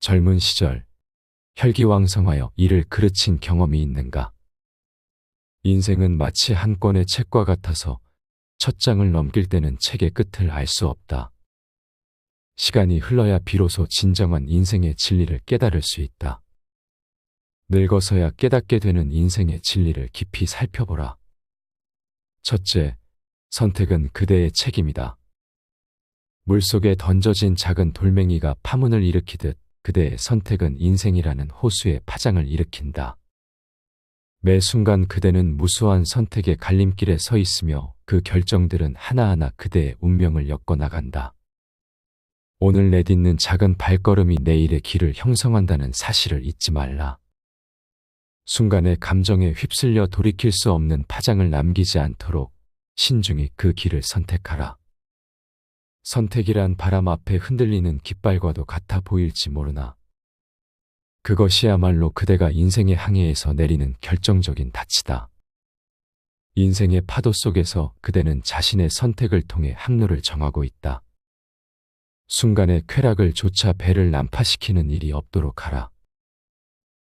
젊은 시절 혈기왕성하여 이를 그르친 경험이 있는가? 인생은 마치 한 권의 책과 같아서 첫 장을 넘길 때는 책의 끝을 알 수 없다. 시간이 흘러야 비로소 진정한 인생의 진리를 깨달을 수 있다. 늙어서야 깨닫게 되는 인생의 진리를 깊이 살펴보라. 첫째, 선택은 그대의 책임이다. 물속에 던져진 작은 돌멩이가 파문을 일으키듯 그대의 선택은 인생이라는 호수에 파장을 일으킨다. 매 순간 그대는 무수한 선택의 갈림길에 서 있으며 그 결정들은 하나하나 그대의 운명을 엮어나간다. 오늘 내딛는 작은 발걸음이 내일의 길을 형성한다는 사실을 잊지 말라. 순간의 감정에 휩쓸려 돌이킬 수 없는 파장을 남기지 않도록 신중히 그 길을 선택하라. 선택이란 바람 앞에 흔들리는 깃발과도 같아 보일지 모르나 그것이야말로 그대가 인생의 항해에서 내리는 결정적인 닻이다. 인생의 파도 속에서 그대는 자신의 선택을 통해 항로를 정하고 있다. 순간의 쾌락을 조차 배를 난파시키는 일이 없도록 하라.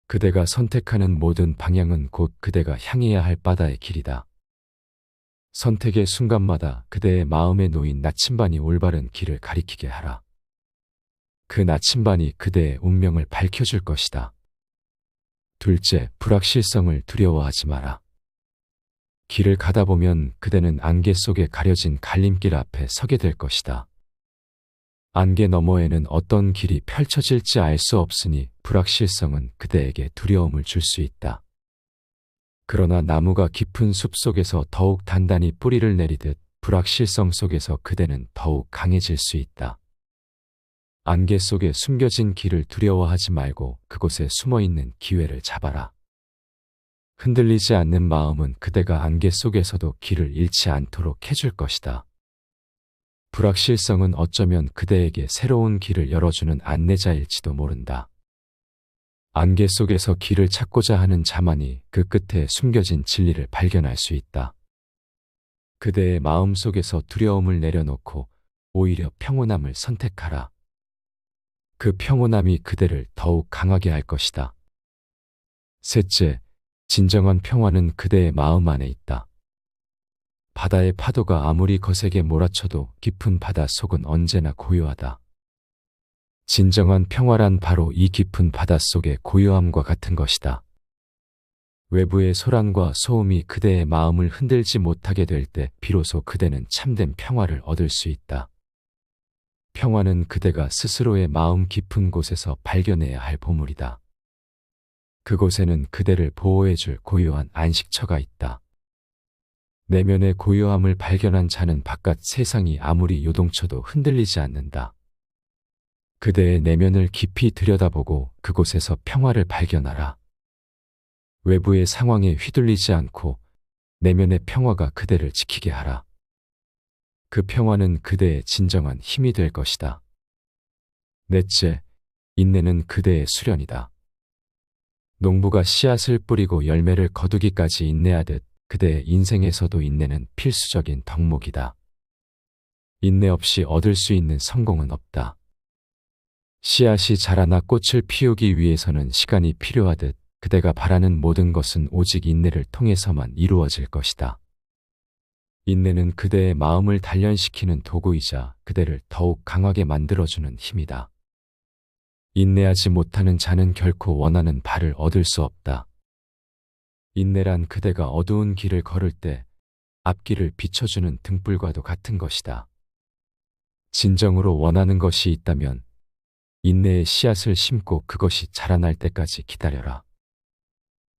그대가 선택하는 모든 방향은 곧 그대가 향해야 할 바다의 길이다. 선택의 순간마다 그대의 마음에 놓인 나침반이 올바른 길을 가리키게 하라. 그 나침반이 그대의 운명을 밝혀줄 것이다. 둘째, 불확실성을 두려워하지 마라. 길을 가다 보면 그대는 안개 속에 가려진 갈림길 앞에 서게 될 것이다. 안개 너머에는 어떤 길이 펼쳐질지 알 수 없으니 불확실성은 그대에게 두려움을 줄 수 있다. 그러나 나무가 깊은 숲 속에서 더욱 단단히 뿌리를 내리듯 불확실성 속에서 그대는 더욱 강해질 수 있다. 안개 속에 숨겨진 길을 두려워하지 말고 그곳에 숨어있는 기회를 잡아라. 흔들리지 않는 마음은 그대가 안개 속에서도 길을 잃지 않도록 해줄 것이다. 불확실성은 어쩌면 그대에게 새로운 길을 열어주는 안내자일지도 모른다. 안개 속에서 길을 찾고자 하는 자만이 그 끝에 숨겨진 진리를 발견할 수 있다. 그대의 마음 속에서 두려움을 내려놓고 오히려 평온함을 선택하라. 그 평온함이 그대를 더욱 강하게 할 것이다. 셋째, 진정한 평화는 그대의 마음 안에 있다. 바다의 파도가 아무리 거세게 몰아쳐도 깊은 바다 속은 언제나 고요하다. 진정한 평화란 바로 이 깊은 바닷속의 고요함과 같은 것이다. 외부의 소란과 소음이 그대의 마음을 흔들지 못하게 될 때 비로소 그대는 참된 평화를 얻을 수 있다. 평화는 그대가 스스로의 마음 깊은 곳에서 발견해야 할 보물이다. 그곳에는 그대를 보호해줄 고요한 안식처가 있다. 내면의 고요함을 발견한 자는 바깥 세상이 아무리 요동쳐도 흔들리지 않는다. 그대의 내면을 깊이 들여다보고 그곳에서 평화를 발견하라. 외부의 상황에 휘둘리지 않고 내면의 평화가 그대를 지키게 하라. 그 평화는 그대의 진정한 힘이 될 것이다. 넷째, 인내는 그대의 수련이다. 농부가 씨앗을 뿌리고 열매를 거두기까지 인내하듯 그대의 인생에서도 인내는 필수적인 덕목이다. 인내 없이 얻을 수 있는 성공은 없다. 씨앗이 자라나 꽃을 피우기 위해서는 시간이 필요하듯 그대가 바라는 모든 것은 오직 인내를 통해서만 이루어질 것이다. 인내는 그대의 마음을 단련시키는 도구이자 그대를 더욱 강하게 만들어주는 힘이다. 인내하지 못하는 자는 결코 원하는 바를 얻을 수 없다. 인내란 그대가 어두운 길을 걸을 때 앞길을 비춰주는 등불과도 같은 것이다. 진정으로 원하는 것이 있다면 인내의 씨앗을 심고 그것이 자라날 때까지 기다려라.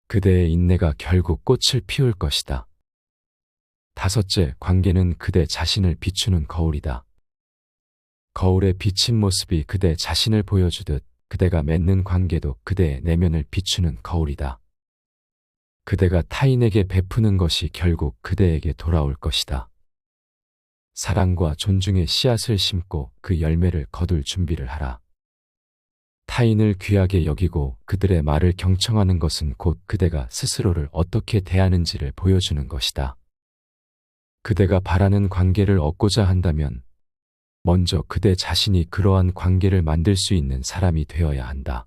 그대의 인내가 결국 꽃을 피울 것이다. 다섯째, 관계는 그대 자신을 비추는 거울이다. 거울에 비친 모습이 그대 자신을 보여주듯 그대가 맺는 관계도 그대의 내면을 비추는 거울이다. 그대가 타인에게 베푸는 것이 결국 그대에게 돌아올 것이다. 사랑과 존중의 씨앗을 심고 그 열매를 거둘 준비를 하라. 타인을 귀하게 여기고 그들의 말을 경청하는 것은 곧 그대가 스스로를 어떻게 대하는지를 보여주는 것이다. 그대가 바라는 관계를 얻고자 한다면 먼저 그대 자신이 그러한 관계를 만들 수 있는 사람이 되어야 한다.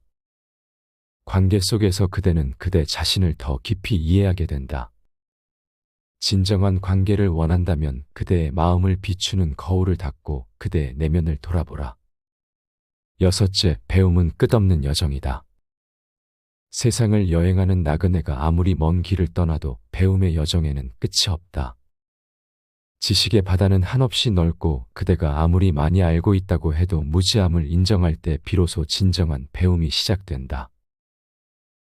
관계 속에서 그대는 그대 자신을 더 깊이 이해하게 된다. 진정한 관계를 원한다면 그대의 마음을 비추는 거울을 닫고 그대의 내면을 돌아보라. 여섯째, 배움은 끝없는 여정이다. 세상을 여행하는 나그네가 아무리 먼 길을 떠나도 배움의 여정에는 끝이 없다. 지식의 바다는 한없이 넓고 그대가 아무리 많이 알고 있다고 해도 무지함을 인정할 때 비로소 진정한 배움이 시작된다.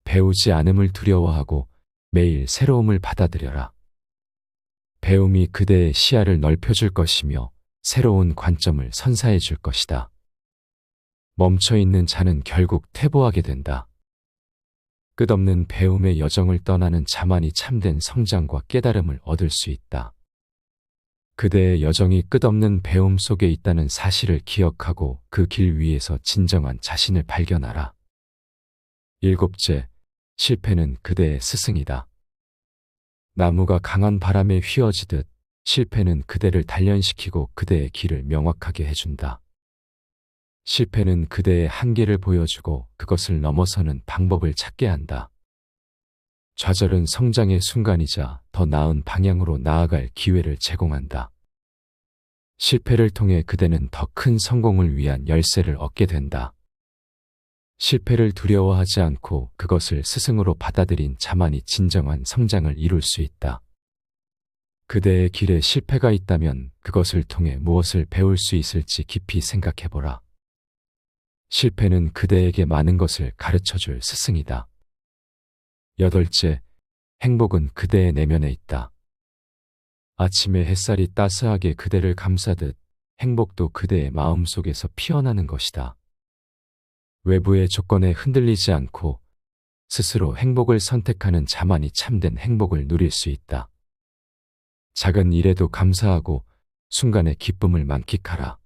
배우지 않음을 두려워하고 매일 새로움을 받아들여라. 배움이 그대의 시야를 넓혀줄 것이며 새로운 관점을 선사해 줄 것이다. 멈춰있는 자는 결국 퇴보하게 된다. 끝없는 배움의 여정을 떠나는 자만이 참된 성장과 깨달음을 얻을 수 있다. 그대의 여정이 끝없는 배움 속에 있다는 사실을 기억하고 그 길 위에서 진정한 자신을 발견하라. 일곱째, 실패는 그대의 스승이다. 나무가 강한 바람에 휘어지듯 실패는 그대를 단련시키고 그대의 길을 명확하게 해준다. 실패는 그대의 한계를 보여주고 그것을 넘어서는 방법을 찾게 한다. 좌절은 성장의 순간이자 더 나은 방향으로 나아갈 기회를 제공한다. 실패를 통해 그대는 더 큰 성공을 위한 열쇠를 얻게 된다. 실패를 두려워하지 않고 그것을 스승으로 받아들인 자만이 진정한 성장을 이룰 수 있다. 그대의 길에 실패가 있다면 그것을 통해 무엇을 배울 수 있을지 깊이 생각해보라. 실패는 그대에게 많은 것을 가르쳐줄 스승이다. 여덟째, 행복은 그대의 내면에 있다. 아침에 햇살이 따스하게 그대를 감싸듯 행복도 그대의 마음속에서 피어나는 것이다. 외부의 조건에 흔들리지 않고 스스로 행복을 선택하는 자만이 참된 행복을 누릴 수 있다. 작은 일에도 감사하고 순간의 기쁨을 만끽하라.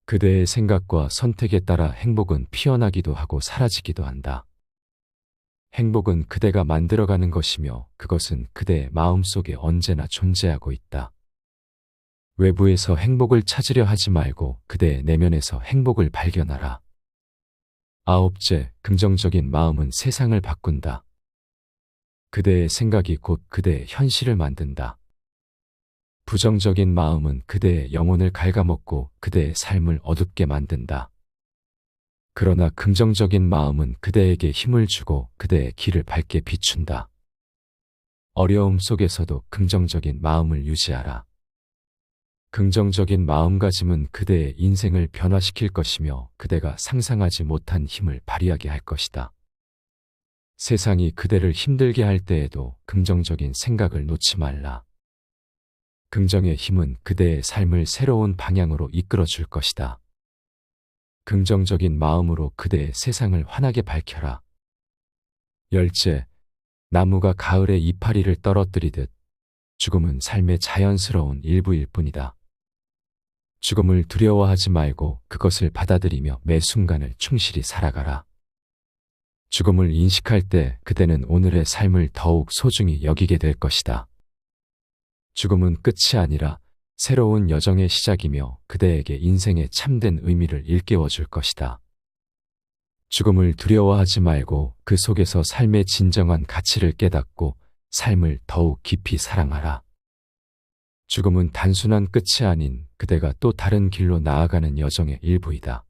그대의 생각과 선택에 따라 행복은 피어나기도 하고 사라지기도 한다. 행복은 그대가 만들어가는 것이며 그것은 그대의 마음속에 언제나 존재하고 있다. 외부에서 행복을 찾으려 하지 말고 그대의 내면에서 행복을 발견하라. 아홉째, 긍정적인 마음은 세상을 바꾼다. 그대의 생각이 곧 그대의 현실을 만든다. 부정적인 마음은 그대의 영혼을 갉아먹고 그대의 삶을 어둡게 만든다. 그러나 긍정적인 마음은 그대에게 힘을 주고 그대의 길을 밝게 비춘다. 어려움 속에서도 긍정적인 마음을 유지하라. 긍정적인 마음가짐은 그대의 인생을 변화시킬 것이며 그대가 상상하지 못한 힘을 발휘하게 할 것이다. 세상이 그대를 힘들게 할 때에도 긍정적인 생각을 놓지 말라. 긍정의 힘은 그대의 삶을 새로운 방향으로 이끌어 줄 것이다. 긍정적인 마음으로 그대의 세상을 환하게 밝혀라. 열째, 나무가 가을에 이파리를 떨어뜨리듯 죽음은 삶의 자연스러운 일부일 뿐이다. 죽음을 두려워하지 말고 그것을 받아들이며 매 순간을 충실히 살아가라. 죽음을 인식할 때 그대는 오늘의 삶을 더욱 소중히 여기게 될 것이다. 죽음은 끝이 아니라 새로운 여정의 시작이며 그대에게 인생의 참된 의미를 일깨워 줄 것이다. 죽음을 두려워하지 말고 그 속에서 삶의 진정한 가치를 깨닫고 삶을 더욱 깊이 사랑하라. 죽음은 단순한 끝이 아닌 그대가 또 다른 길로 나아가는 여정의 일부이다.